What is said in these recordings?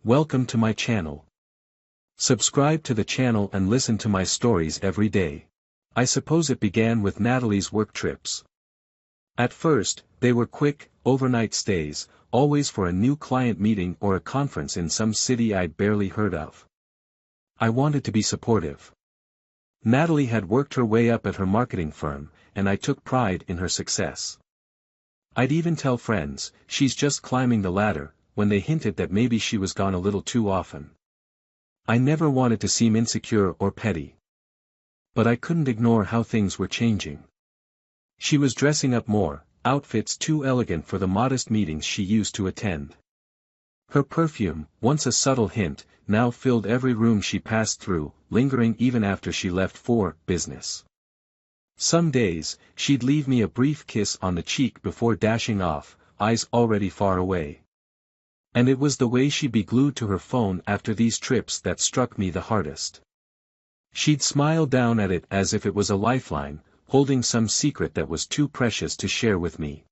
Welcome to my channel. Subscribe to the channel and listen to my stories every day. I suppose it began with Natalie's work trips. At first, they were quick, overnight stays, always for a new client meeting or a conference in some city I'd barely heard of. I wanted to be supportive. Natalie had worked her way up at her marketing firm, and I took pride in her success. I'd even tell friends, "She's just climbing the ladder," when they hinted that maybe she was gone a little too often. I never wanted to seem insecure or petty. But I couldn't ignore how things were changing. She was dressing up more, outfits too elegant for the modest meetings she used to attend. Her perfume, once a subtle hint, now filled every room she passed through, lingering even after she left for business. Some days, she'd leave me a brief kiss on the cheek before dashing off, eyes already far away. And it was the way she'd be glued to her phone after these trips that struck me the hardest. She'd smile down at it as if it was a lifeline, holding some secret that was too precious to share with me.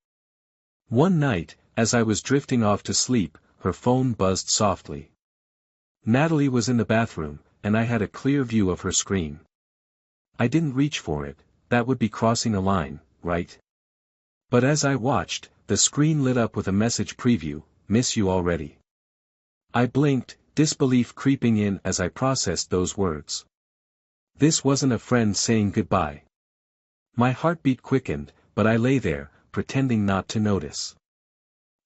One night, as I was drifting off to sleep, her phone buzzed softly. Natalie was in the bathroom, and I had a clear view of her screen. I didn't reach for it, that would be crossing a line, right? But as I watched, the screen lit up with a message preview: "Miss you already." I blinked, disbelief creeping in as I processed those words. This wasn't a friend saying goodbye. My heartbeat quickened, but I lay there, pretending not to notice.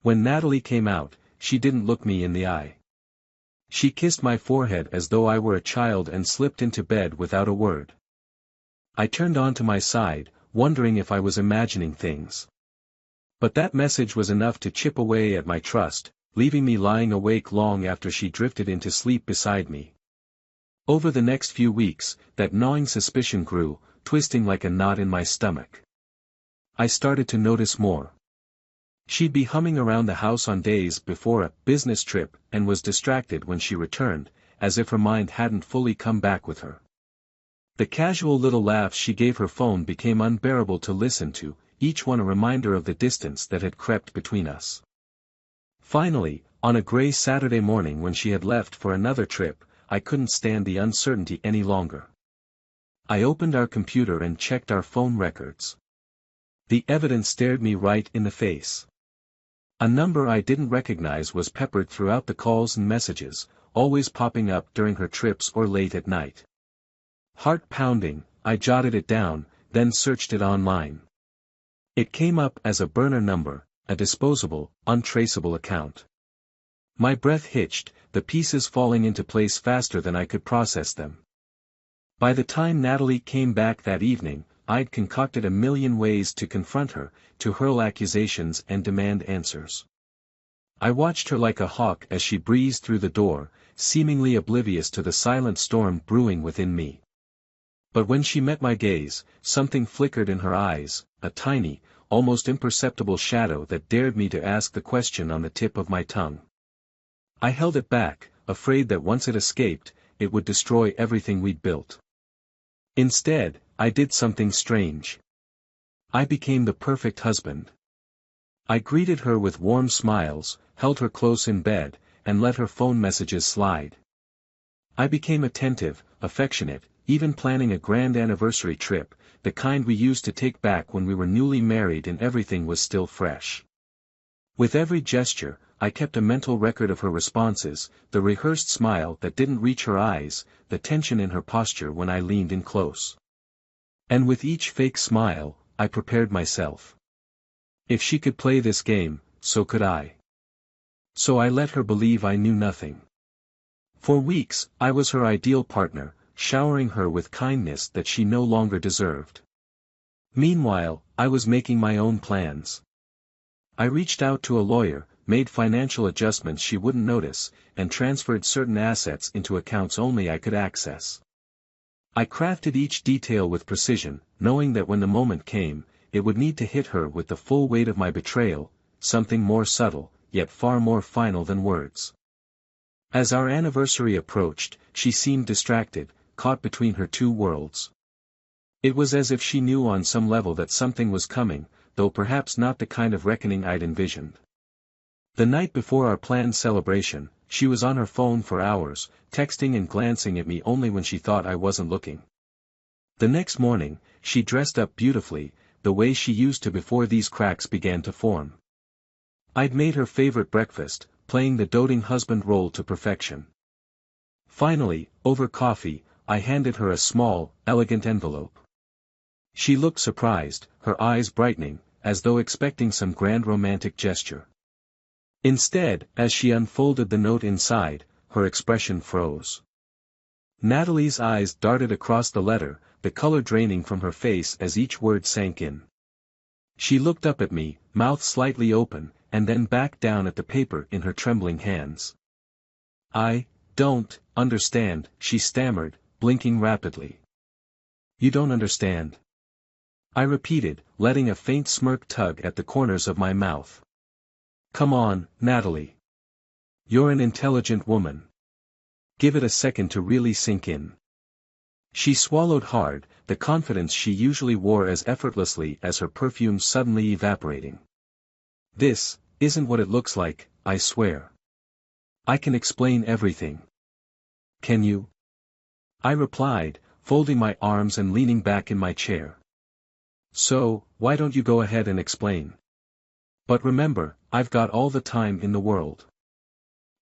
When Natalie came out, she didn't look me in the eye. She kissed my forehead as though I were a child and slipped into bed without a word. I turned onto my side, wondering if I was imagining things. But that message was enough to chip away at my trust, leaving me lying awake long after she drifted into sleep beside me. Over the next few weeks, that gnawing suspicion grew, twisting like a knot in my stomach. I started to notice more. She'd be humming around the house on days before a business trip and was distracted when she returned, as if her mind hadn't fully come back with her. The casual little laughs she gave her phone became unbearable to listen to, each one a reminder of the distance that had crept between us. Finally, on a gray Saturday morning when she had left for another trip, I couldn't stand the uncertainty any longer. I opened our computer and checked our phone records. The evidence stared me right in the face. A number I didn't recognize was peppered throughout the calls and messages, always popping up during her trips or late at night. Heart pounding, I jotted it down, then searched it online. It came up as a burner number, a disposable, untraceable account. My breath hitched, the pieces falling into place faster than I could process them. By the time Natalie came back that evening, I'd concocted a million ways to confront her, to hurl accusations and demand answers. I watched her like a hawk as she breezed through the door, seemingly oblivious to the silent storm brewing within me. But when she met my gaze, something flickered in her eyes, a tiny, almost imperceptible shadow that dared me to ask the question on the tip of my tongue. I held it back, afraid that once it escaped, it would destroy everything we'd built. Instead, I did something strange. I became the perfect husband. I greeted her with warm smiles, held her close in bed, and let her phone messages slide. I became attentive, affectionate, even planning a grand anniversary trip, the kind we used to take back when we were newly married and everything was still fresh. With every gesture, I kept a mental record of her responses, the rehearsed smile that didn't reach her eyes, the tension in her posture when I leaned in close. And with each fake smile, I prepared myself. If she could play this game, so could I. So I let her believe I knew nothing. For weeks, I was her ideal partner, showering her with kindness that she no longer deserved. Meanwhile, I was making my own plans. I reached out to a lawyer, made financial adjustments she wouldn't notice, and transferred certain assets into accounts only I could access. I crafted each detail with precision, knowing that when the moment came, it would need to hit her with the full weight of my betrayal, something more subtle, yet far more final than words. As our anniversary approached, she seemed distracted, caught between her two worlds. It was as if she knew on some level that something was coming, though perhaps not the kind of reckoning I'd envisioned. The night before our planned celebration, she was on her phone for hours, texting and glancing at me only when she thought I wasn't looking. The next morning, she dressed up beautifully, the way she used to before these cracks began to form. I'd made her favorite breakfast, playing the doting husband role to perfection. Finally, over coffee, I handed her a small, elegant envelope. She looked surprised, her eyes brightening, as though expecting some grand romantic gesture. Instead, as she unfolded the note inside, her expression froze. Natalie's eyes darted across the letter, the color draining from her face as each word sank in. She looked up at me, mouth slightly open, and then back down at the paper in her trembling hands. "I don't understand," she stammered, blinking rapidly. "You don't understand?" I repeated, letting a faint smirk tug at the corners of my mouth. "Come on, Natalie. You're an intelligent woman. Give it a second to really sink in." She swallowed hard, the confidence she usually wore as effortlessly as her perfume suddenly evaporating. "This isn't what it looks like, I swear. I can explain everything." "Can you?" I replied, folding my arms and leaning back in my chair. "So, why don't you go ahead and explain? But remember, I've got all the time in the world."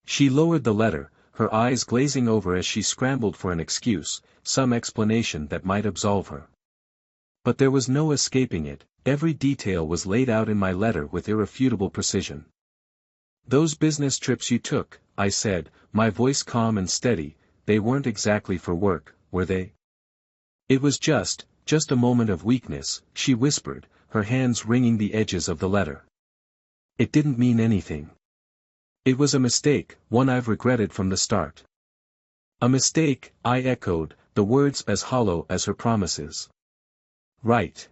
She lowered the letter, her eyes glazing over as she scrambled for an excuse, some explanation that might absolve her. But there was no escaping it, every detail was laid out in my letter with irrefutable precision. "Those business trips you took," I said, my voice calm and steady, "they weren't exactly for work, were they?" "It was just a moment of weakness," she whispered, her hands wringing the edges of the letter. "It didn't mean anything. It was a mistake, one I've regretted from the start." "A mistake," I echoed, the words as hollow as her promises. "Right.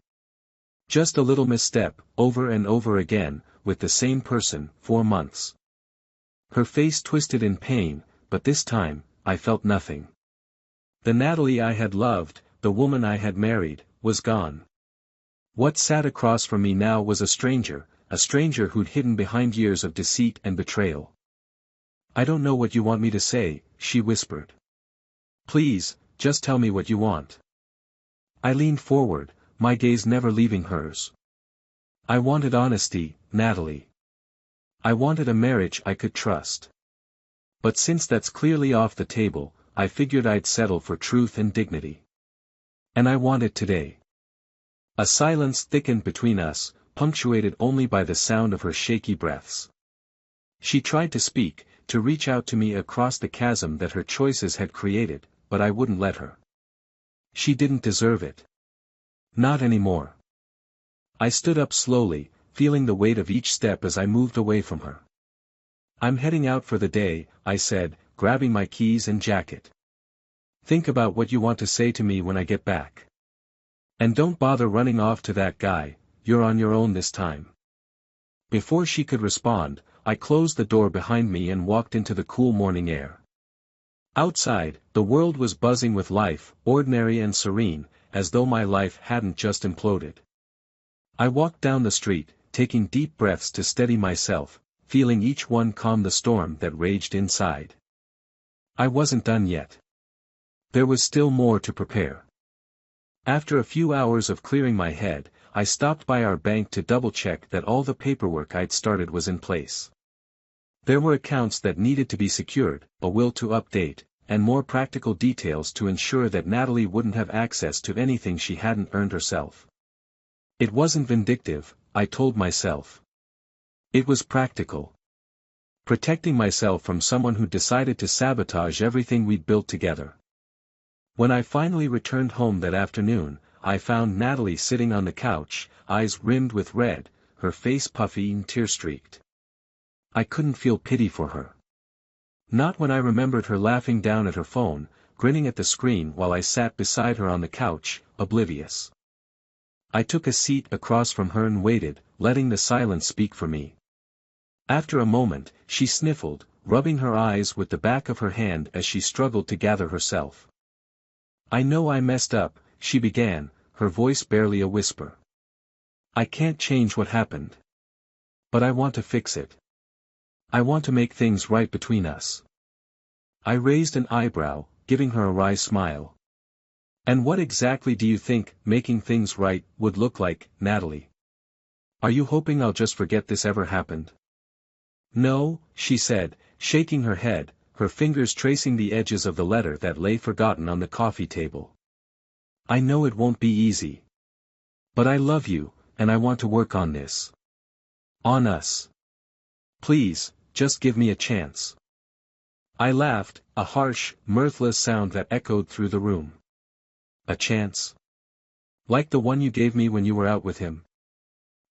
Just a little misstep, over and over again, with the same person, 4 months." Her face twisted in pain, but this time, I felt nothing. The Natalie I had loved, the woman I had married, was gone. What sat across from me now was a stranger who'd hidden behind years of deceit and betrayal. "I don't know what you want me to say," she whispered. "Please, just tell me what you want." I leaned forward, my gaze never leaving hers. "I wanted honesty, Natalie. I wanted a marriage I could trust. But since that's clearly off the table, I figured I'd settle for truth and dignity. And I want it today." A silence thickened between us, punctuated only by the sound of her shaky breaths. She tried to speak, to reach out to me across the chasm that her choices had created, but I wouldn't let her. She didn't deserve it. Not anymore. I stood up slowly, feeling the weight of each step as I moved away from her. "I'm heading out for the day," I said, grabbing my keys and jacket. "Think about what you want to say to me when I get back. And don't bother running off to that guy, you're on your own this time." Before she could respond, I closed the door behind me and walked into the cool morning air. Outside, the world was buzzing with life, ordinary and serene, as though my life hadn't just imploded. I walked down the street, taking deep breaths to steady myself, feeling each one calm the storm that raged inside. I wasn't done yet. There was still more to prepare. After a few hours of clearing my head, I stopped by our bank to double-check that all the paperwork I'd started was in place. There were accounts that needed to be secured, a will to update, and more practical details to ensure that Natalie wouldn't have access to anything she hadn't earned herself. It wasn't vindictive, I told myself. It was practical. Protecting myself from someone who decided to sabotage everything we'd built together. When I finally returned home that afternoon, I found Natalie sitting on the couch, eyes rimmed with red, her face puffy and tear-streaked. I couldn't feel pity for her. Not when I remembered her laughing down at her phone, grinning at the screen while I sat beside her on the couch, oblivious. I took a seat across from her and waited, letting the silence speak for me. After a moment, she sniffled, rubbing her eyes with the back of her hand as she struggled to gather herself. "I know I messed up," she began, her voice barely a whisper. "I can't change what happened. But I want to fix it. I want to make things right between us." I raised an eyebrow, giving her a wry smile. And what exactly do you think making things right would look like, Natalie? Are you hoping I'll just forget this ever happened? No, she said, shaking her head, her fingers tracing the edges of the letter that lay forgotten on the coffee table. I know it won't be easy. But I love you, and I want to work on this. On us. Please, just give me a chance. I laughed, a harsh, mirthless sound that echoed through the room. A chance? Like the one you gave me when you were out with him?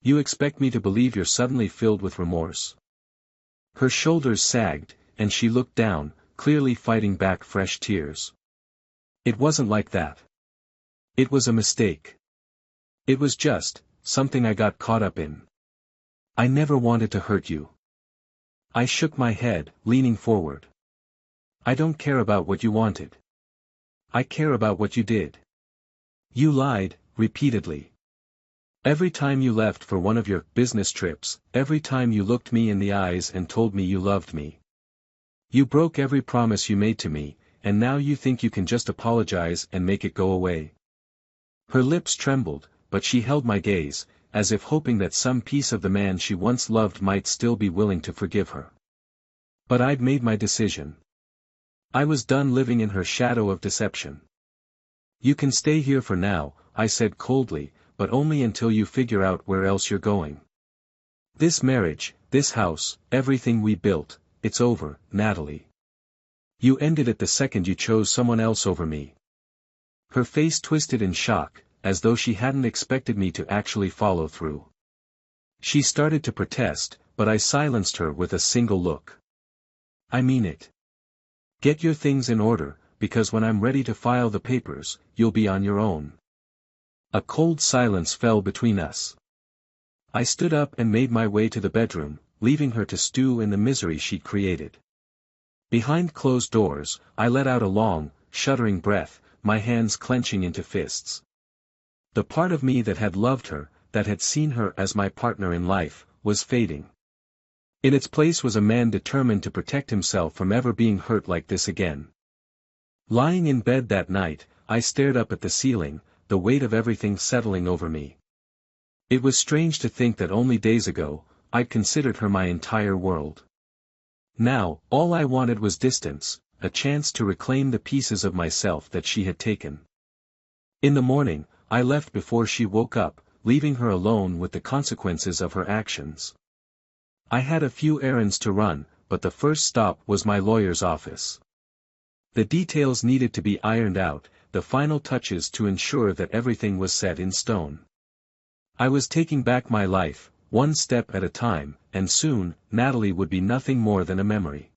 You expect me to believe you're suddenly filled with remorse? Her shoulders sagged, and she looked down, clearly fighting back fresh tears. It wasn't like that. It was a mistake. It was just something I got caught up in. I never wanted to hurt you. I shook my head, leaning forward. I don't care about what you wanted. I care about what you did. You lied, repeatedly. Every time you left for one of your business trips, every time you looked me in the eyes and told me you loved me. You broke every promise you made to me, and now you think you can just apologize and make it go away. Her lips trembled, but she held my gaze, as if hoping that some piece of the man she once loved might still be willing to forgive her. But I'd made my decision. I was done living in her shadow of deception. You can stay here for now, I said coldly, but only until you figure out where else you're going. This marriage, this house, everything we built, it's over, Natalie. You ended it the second you chose someone else over me. Her face twisted in shock, as though she hadn't expected me to actually follow through. She started to protest, but I silenced her with a single look. I mean it. Get your things in order, because when I'm ready to file the papers, you'll be on your own. A cold silence fell between us. I stood up and made my way to the bedroom, leaving her to stew in the misery she'd created. Behind closed doors, I let out a long, shuddering breath, my hands clenching into fists. The part of me that had loved her, that had seen her as my partner in life, was fading. In its place was a man determined to protect himself from ever being hurt like this again. Lying in bed that night, I stared up at the ceiling, the weight of everything settling over me. It was strange to think that only days ago, I'd considered her my entire world. Now, all I wanted was distance, a chance to reclaim the pieces of myself that she had taken. In the morning, I left before she woke up, leaving her alone with the consequences of her actions. I had a few errands to run, but the first stop was my lawyer's office. The details needed to be ironed out, the final touches to ensure that everything was set in stone. I was taking back my life, one step at a time, and soon, Natalie would be nothing more than a memory.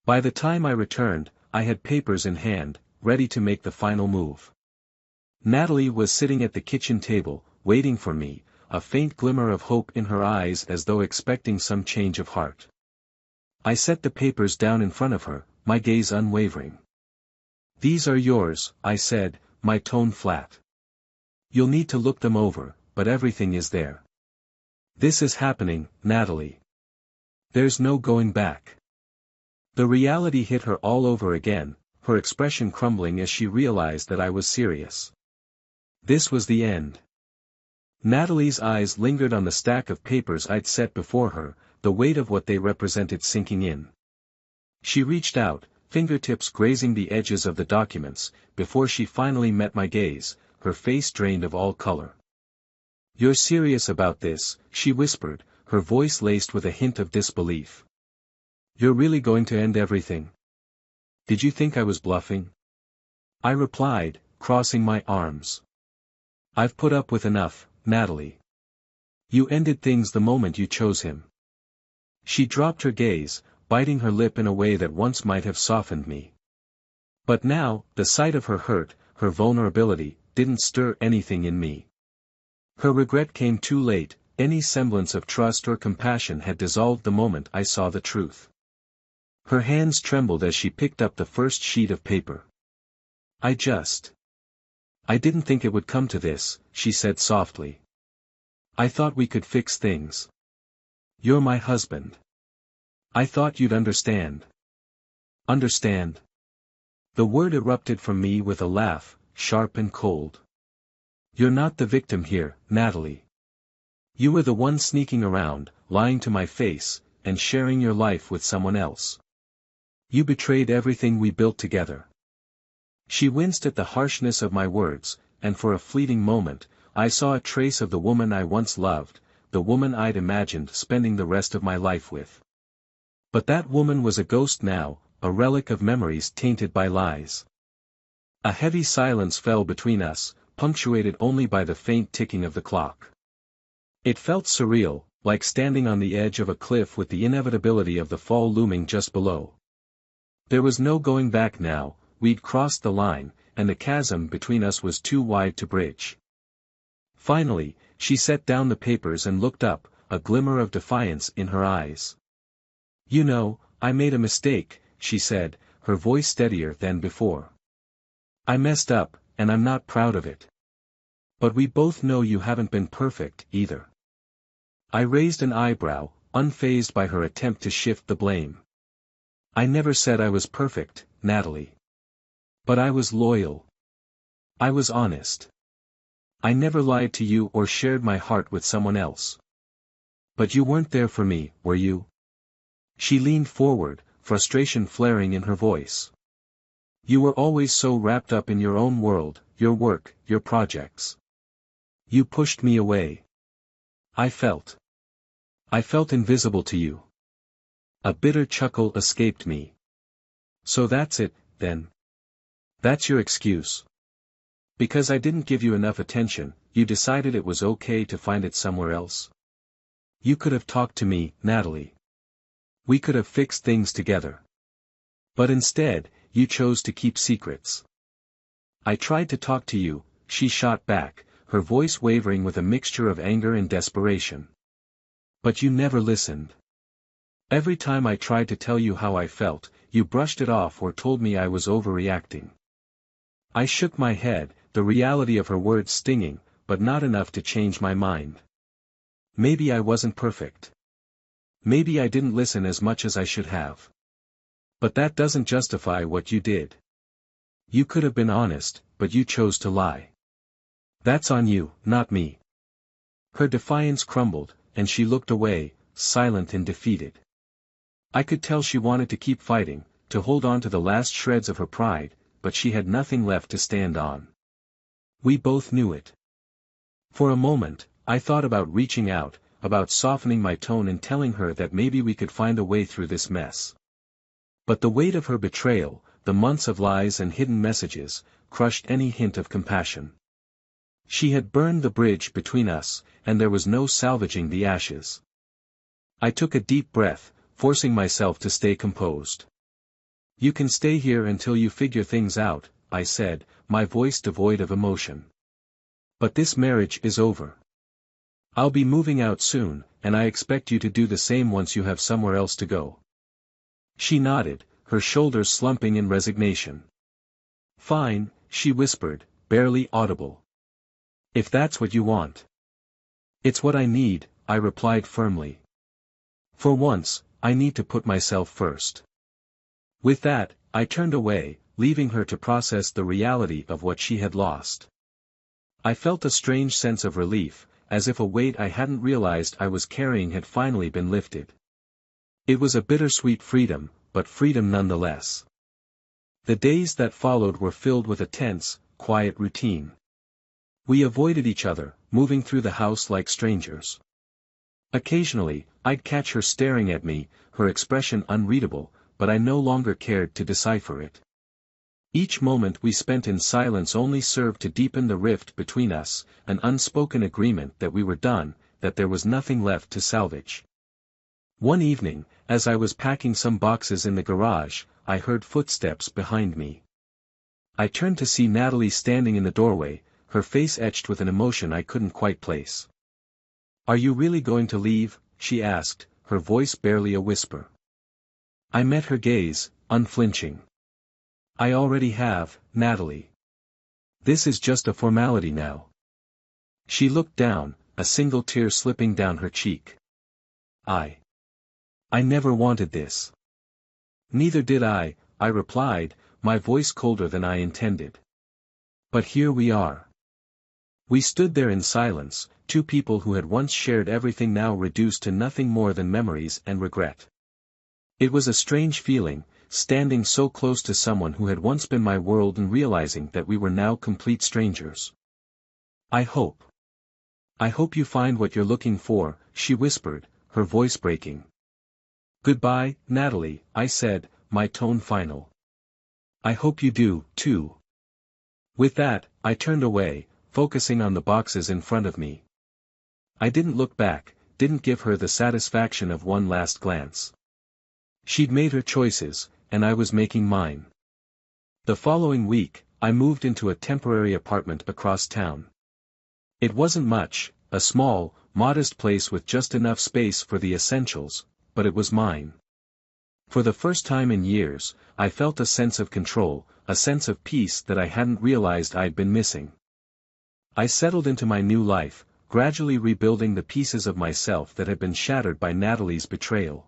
By the time I returned, I had papers in hand, ready to make the final move. Natalie was sitting at the kitchen table, waiting for me, a faint glimmer of hope in her eyes as though expecting some change of heart. I set the papers down in front of her, my gaze unwavering. These are yours, I said, my tone flat. You'll need to look them over, but everything is there. This is happening, Natalie. There's no going back. The reality hit her all over again, her expression crumbling as she realized that I was serious. This was the end. Natalie's eyes lingered on the stack of papers I'd set before her, the weight of what they represented sinking in. She reached out, fingertips grazing the edges of the documents, before she finally met my gaze, her face drained of all color. You're serious about this, she whispered, her voice laced with a hint of disbelief. You're really going to end everything? Did you think I was bluffing? I replied, crossing my arms. I've put up with enough, Natalie. You ended things the moment you chose him. She dropped her gaze, biting her lip in a way that once might have softened me. But now, the sight of her hurt, her vulnerability, didn't stir anything in me. Her regret came too late, any semblance of trust or compassion had dissolved the moment I saw the truth. Her hands trembled as she picked up the first sheet of paper. I didn't think it would come to this, she said softly. I thought we could fix things. You're my husband. I thought you'd understand. Understand? The word erupted from me with a laugh, sharp and cold. You're not the victim here, Natalie. You were the one sneaking around, lying to my face, and sharing your life with someone else. You betrayed everything we built together. She winced at the harshness of my words, and for a fleeting moment, I saw a trace of the woman I once loved, the woman I'd imagined spending the rest of my life with. But that woman was a ghost now, a relic of memories tainted by lies. A heavy silence fell between us, punctuated only by the faint ticking of the clock. It felt surreal, like standing on the edge of a cliff with the inevitability of the fall looming just below. There was no going back now, we'd crossed the line, and the chasm between us was too wide to bridge. Finally, she set down the papers and looked up, a glimmer of defiance in her eyes. You know, I made a mistake, she said, her voice steadier than before. I messed up, and I'm not proud of it. But we both know you haven't been perfect, either. I raised an eyebrow, unfazed by her attempt to shift the blame. I never said I was perfect, Natalie. But I was loyal. I was honest. I never lied to you or shared my heart with someone else. But you weren't there for me, were you? She leaned forward, frustration flaring in her voice. You were always so wrapped up in your own world, your work, your projects. You pushed me away. I felt invisible to you. A bitter chuckle escaped me. So that's it, then. That's your excuse. Because I didn't give you enough attention, you decided it was okay to find it somewhere else? You could have talked to me, Natalie. We could have fixed things together. But instead, you chose to keep secrets. I tried to talk to you, she shot back, her voice wavering with a mixture of anger and desperation. But you never listened. Every time I tried to tell you how I felt, you brushed it off or told me I was overreacting. I shook my head, the reality of her words stinging, but not enough to change my mind. Maybe I wasn't perfect. Maybe I didn't listen as much as I should have. But that doesn't justify what you did. You could have been honest, but you chose to lie. That's on you, not me. Her defiance crumbled, and she looked away, silent and defeated. I could tell she wanted to keep fighting, to hold on to the last shreds of her pride, but she had nothing left to stand on. We both knew it. For a moment, I thought about reaching out, about softening my tone and telling her that maybe we could find a way through this mess. But the weight of her betrayal, the months of lies and hidden messages, crushed any hint of compassion. She had burned the bridge between us, and there was no salvaging the ashes. I took a deep breath, forcing myself to stay composed. You can stay here until you figure things out, I said, my voice devoid of emotion. But this marriage is over. I'll be moving out soon, and I expect you to do the same once you have somewhere else to go. She nodded, her shoulders slumping in resignation. Fine, she whispered, barely audible. If that's what you want. It's what I need, I replied firmly. For once, I need to put myself first. With that, I turned away, leaving her to process the reality of what she had lost. I felt a strange sense of relief, as if a weight I hadn't realized I was carrying had finally been lifted. It was a bittersweet freedom, but freedom nonetheless. The days that followed were filled with a tense, quiet routine. We avoided each other, moving through the house like strangers. Occasionally, I'd catch her staring at me, her expression unreadable, but I no longer cared to decipher it. Each moment we spent in silence only served to deepen the rift between us, an unspoken agreement that we were done, that there was nothing left to salvage. One evening, as I was packing some boxes in the garage, I heard footsteps behind me. I turned to see Natalie standing in the doorway, her face etched with an emotion I couldn't quite place. Are you really going to leave? She asked, her voice barely a whisper. I met her gaze, unflinching. I already have, Natalie. This is just a formality now. She looked down, a single tear slipping down her cheek. I never wanted this. Neither did I I replied, my voice colder than I intended. But here we are. We stood there in silence, two people who had once shared everything now reduced to nothing more than memories and regret. It was a strange feeling, standing so close to someone who had once been my world and realizing that we were now complete strangers. I hope you find what you're looking for, she whispered, her voice breaking. Goodbye, Natalie, I said, my tone final. I hope you do, too. With that, I turned away, focusing on the boxes in front of me. I didn't look back, didn't give her the satisfaction of one last glance. She'd made her choices, and I was making mine. The following week, I moved into a temporary apartment across town. It wasn't much, a small, modest place with just enough space for the essentials, but it was mine. For the first time in years, I felt a sense of control, a sense of peace that I hadn't realized I'd been missing. I settled into my new life, gradually rebuilding the pieces of myself that had been shattered by Natalie's betrayal.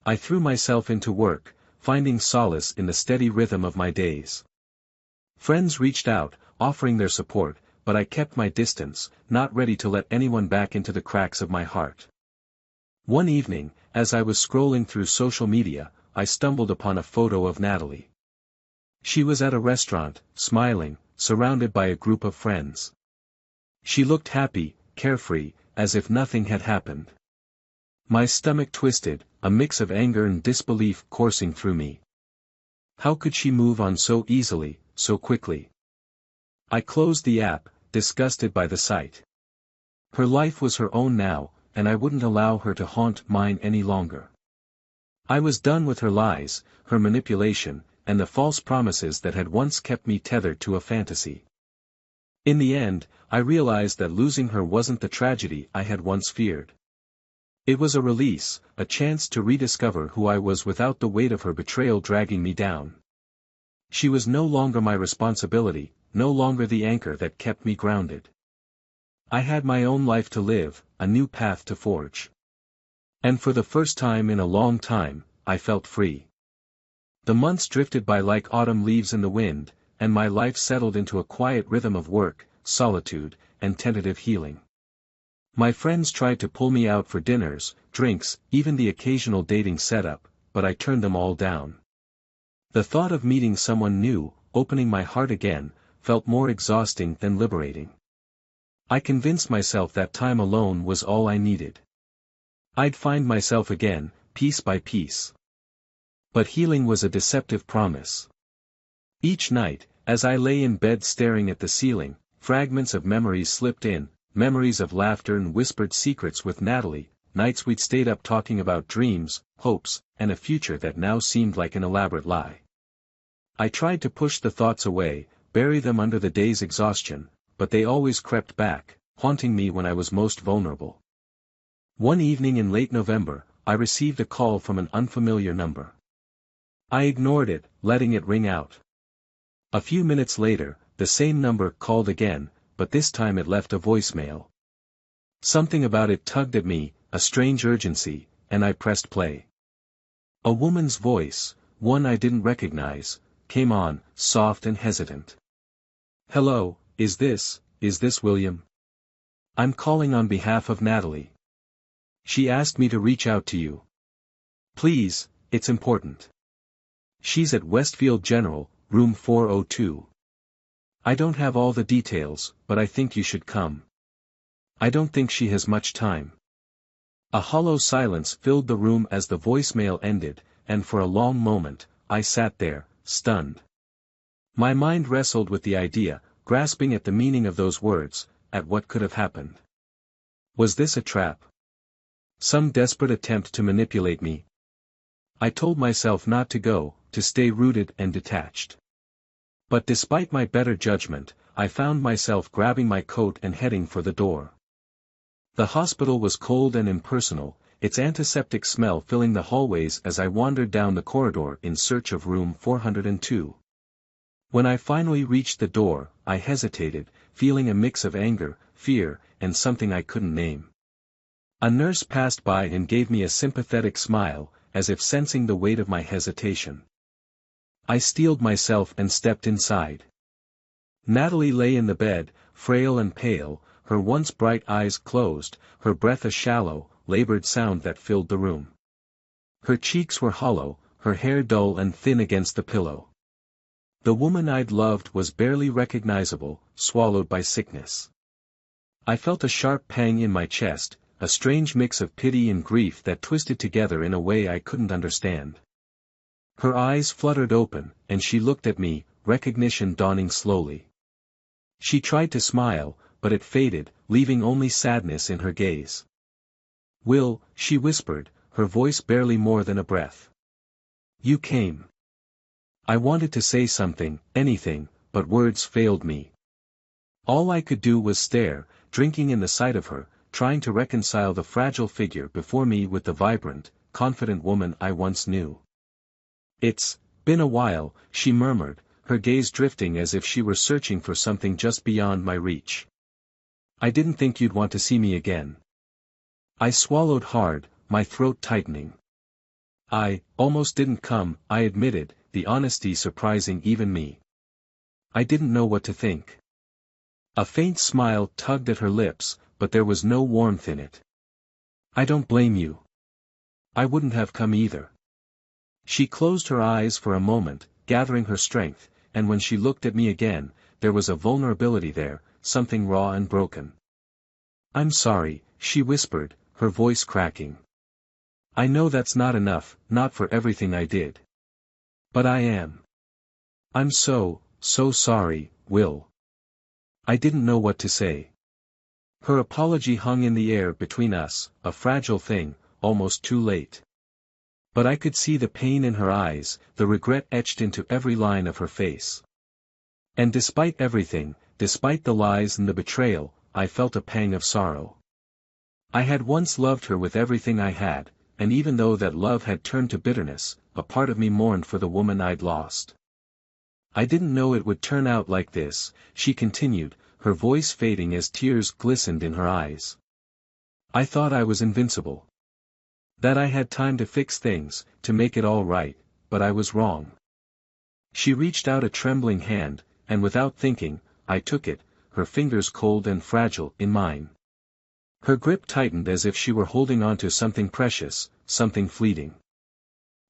I threw myself into work, finding solace in the steady rhythm of my days. Friends reached out, offering their support, but I kept my distance, not ready to let anyone back into the cracks of my heart. One evening, as I was scrolling through social media, I stumbled upon a photo of Natalie. She was at a restaurant, smiling, surrounded by a group of friends. She looked happy, carefree, as if nothing had happened. My stomach twisted, a mix of anger and disbelief coursing through me. How could she move on so easily, so quickly? I closed the app, disgusted by the sight. Her life was her own now, and I wouldn't allow her to haunt mine any longer. I was done with her lies, her manipulation, and the false promises that had once kept me tethered to a fantasy. In the end, I realized that losing her wasn't the tragedy I had once feared. It was a release, a chance to rediscover who I was without the weight of her betrayal dragging me down. She was no longer my responsibility, no longer the anchor that kept me grounded. I had my own life to live, a new path to forge. And for the first time in a long time, I felt free. The months drifted by like autumn leaves in the wind, and my life settled into a quiet rhythm of work, solitude, and tentative healing. My friends tried to pull me out for dinners, drinks, even the occasional dating setup, but I turned them all down. The thought of meeting someone new, opening my heart again, felt more exhausting than liberating. I convinced myself that time alone was all I needed. I'd find myself again, piece by piece. But healing was a deceptive promise. Each night, as I lay in bed staring at the ceiling, fragments of memories slipped in, memories of laughter and whispered secrets with Natalie, nights we'd stayed up talking about dreams, hopes, and a future that now seemed like an elaborate lie. I tried to push the thoughts away, bury them under the day's exhaustion, but they always crept back, haunting me when I was most vulnerable. One evening in late November, I received a call from an unfamiliar number. I ignored it, letting it ring out. A few minutes later, the same number called again, but this time it left a voicemail. Something about it tugged at me, a strange urgency, and I pressed play. A woman's voice, one I didn't recognize, came on, soft and hesitant. Hello, is this William? I'm calling on behalf of Natalie. She asked me to reach out to you. Please, it's important. She's at Westfield General, room 402. I don't have all the details, but I think you should come. I don't think she has much time. A hollow silence filled the room as the voicemail ended, and for a long moment, I sat there, stunned. My mind wrestled with the idea, grasping at the meaning of those words, at what could have happened. Was this a trap? Some desperate attempt to manipulate me? I told myself not to go, to stay rooted and detached. But despite my better judgment, I found myself grabbing my coat and heading for the door. The hospital was cold and impersonal, its antiseptic smell filling the hallways as I wandered down the corridor in search of room 402. When I finally reached the door, I hesitated, feeling a mix of anger, fear, and something I couldn't name. A nurse passed by and gave me a sympathetic smile, as if sensing the weight of my hesitation. I steeled myself and stepped inside. Natalie lay in the bed, frail and pale, her once bright eyes closed, her breath a shallow, labored sound that filled the room. Her cheeks were hollow, her hair dull and thin against the pillow. The woman I'd loved was barely recognizable, swallowed by sickness. I felt a sharp pang in my chest, a strange mix of pity and grief that twisted together in a way I couldn't understand. Her eyes fluttered open, and she looked at me, recognition dawning slowly. She tried to smile, but it faded, leaving only sadness in her gaze. "Will," she whispered, her voice barely more than a breath. "You came." I wanted to say something, anything, but words failed me. All I could do was stare, drinking in the sight of her, trying to reconcile the fragile figure before me with the vibrant, confident woman I once knew. "It's been a while," she murmured, her gaze drifting as if she were searching for something just beyond my reach. "I didn't think you'd want to see me again." I swallowed hard, my throat tightening. "I almost didn't come," I admitted, the honesty surprising even me. "I didn't know what to think." A faint smile tugged at her lips, but there was no warmth in it. "I don't blame you. I wouldn't have come either." She closed her eyes for a moment, gathering her strength, and when she looked at me again, there was a vulnerability there, something raw and broken. "I'm sorry," she whispered, her voice cracking. "I know that's not enough, not for everything I did. But I am. I'm so sorry, Will. I didn't know what to say." Her apology hung in the air between us, a fragile thing, almost too late. But I could see the pain in her eyes, the regret etched into every line of her face. And despite everything, despite the lies and the betrayal, I felt a pang of sorrow. I had once loved her with everything I had, and even though that love had turned to bitterness, a part of me mourned for the woman I'd lost. "I didn't know it would turn out like this," she continued, her voice fading as tears glistened in her eyes. "I thought I was invincible. That I had time to fix things, to make it all right, but I was wrong." She reached out a trembling hand, and without thinking, I took it, her fingers cold and fragile in mine. Her grip tightened as if she were holding on to something precious, something fleeting.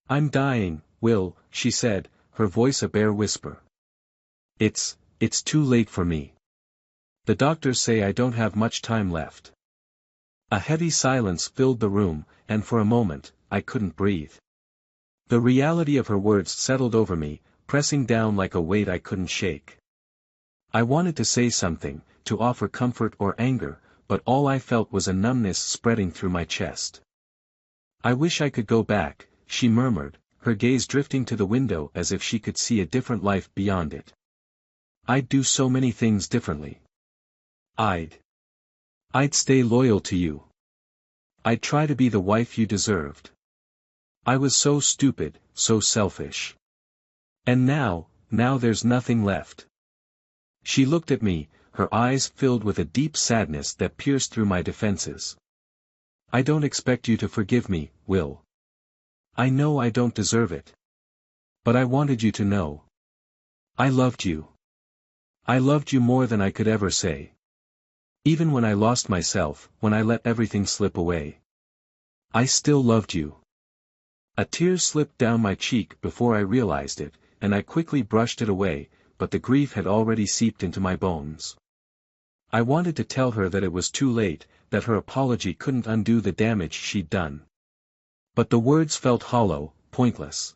"I'm dying, Will," she said, her voice a bare whisper. It's too late for me. The doctors say I don't have much time left." A heavy silence filled the room, and for a moment, I couldn't breathe. The reality of her words settled over me, pressing down like a weight I couldn't shake. I wanted to say something, to offer comfort or anger, but all I felt was a numbness spreading through my chest. "I wish I could go back," she murmured, her gaze drifting to the window as if she could see a different life beyond it. "I'd do so many things differently. I'd stay loyal to you. I'd try to be the wife you deserved. I was so stupid, so selfish. And now there's nothing left." She looked at me, her eyes filled with a deep sadness that pierced through my defenses. "I don't expect you to forgive me, Will. I know I don't deserve it. But I wanted you to know. I loved you. I loved you more than I could ever say. Even when I lost myself, when I let everything slip away. I still loved you." A tear slipped down my cheek before I realized it, and I quickly brushed it away, but the grief had already seeped into my bones. I wanted to tell her that it was too late, that her apology couldn't undo the damage she'd done. But the words felt hollow, pointless.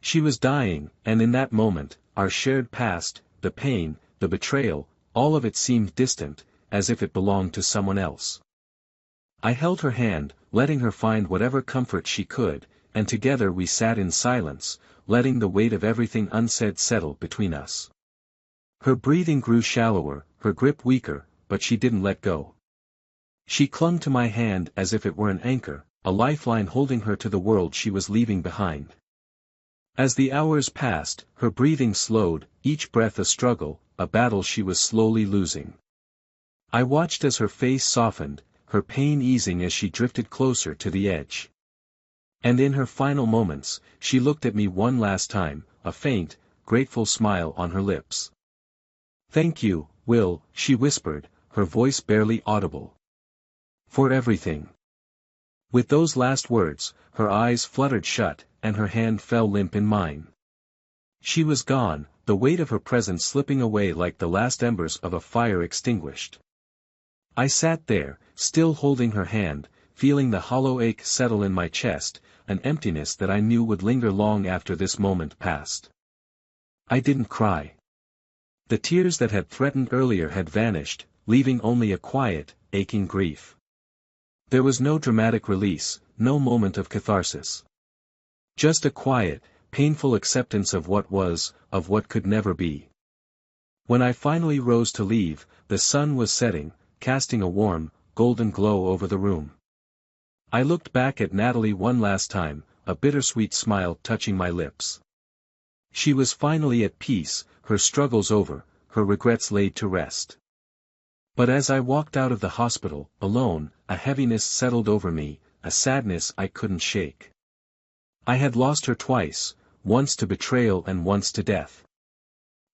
She was dying, and in that moment, our shared past, the pain, the betrayal, all of it seemed distant, as if it belonged to someone else. I held her hand, letting her find whatever comfort she could, and together we sat in silence, letting the weight of everything unsaid settle between us. Her breathing grew shallower, her grip weaker, but she didn't let go. She clung to my hand as if it were an anchor, a lifeline holding her to the world she was leaving behind. As the hours passed, her breathing slowed, each breath a struggle, a battle she was slowly losing. I watched as her face softened, her pain easing as she drifted closer to the edge. And in her final moments, she looked at me one last time, a faint, grateful smile on her lips. "Thank you, Will," she whispered, her voice barely audible. "For everything." With those last words, her eyes fluttered shut, and her hand fell limp in mine. She was gone, the weight of her presence slipping away like the last embers of a fire extinguished. I sat there, still holding her hand, feeling the hollow ache settle in my chest, an emptiness that I knew would linger long after this moment passed. I didn't cry. The tears that had threatened earlier had vanished, leaving only a quiet, aching grief. There was no dramatic release, no moment of catharsis. Just a quiet, painful acceptance of what was, of what could never be. When I finally rose to leave, the sun was setting, casting a warm, golden glow over the room. I looked back at Natalie one last time, a bittersweet smile touching my lips. She was finally at peace, her struggles over, her regrets laid to rest. But as I walked out of the hospital, alone, a heaviness settled over me, a sadness I couldn't shake. I had lost her twice, once to betrayal and once to death.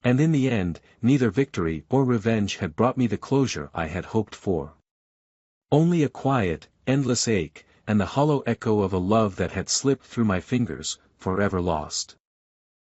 And in the end, neither victory or revenge had brought me the closure I had hoped for. Only a quiet, endless ache, and the hollow echo of a love that had slipped through my fingers, forever lost.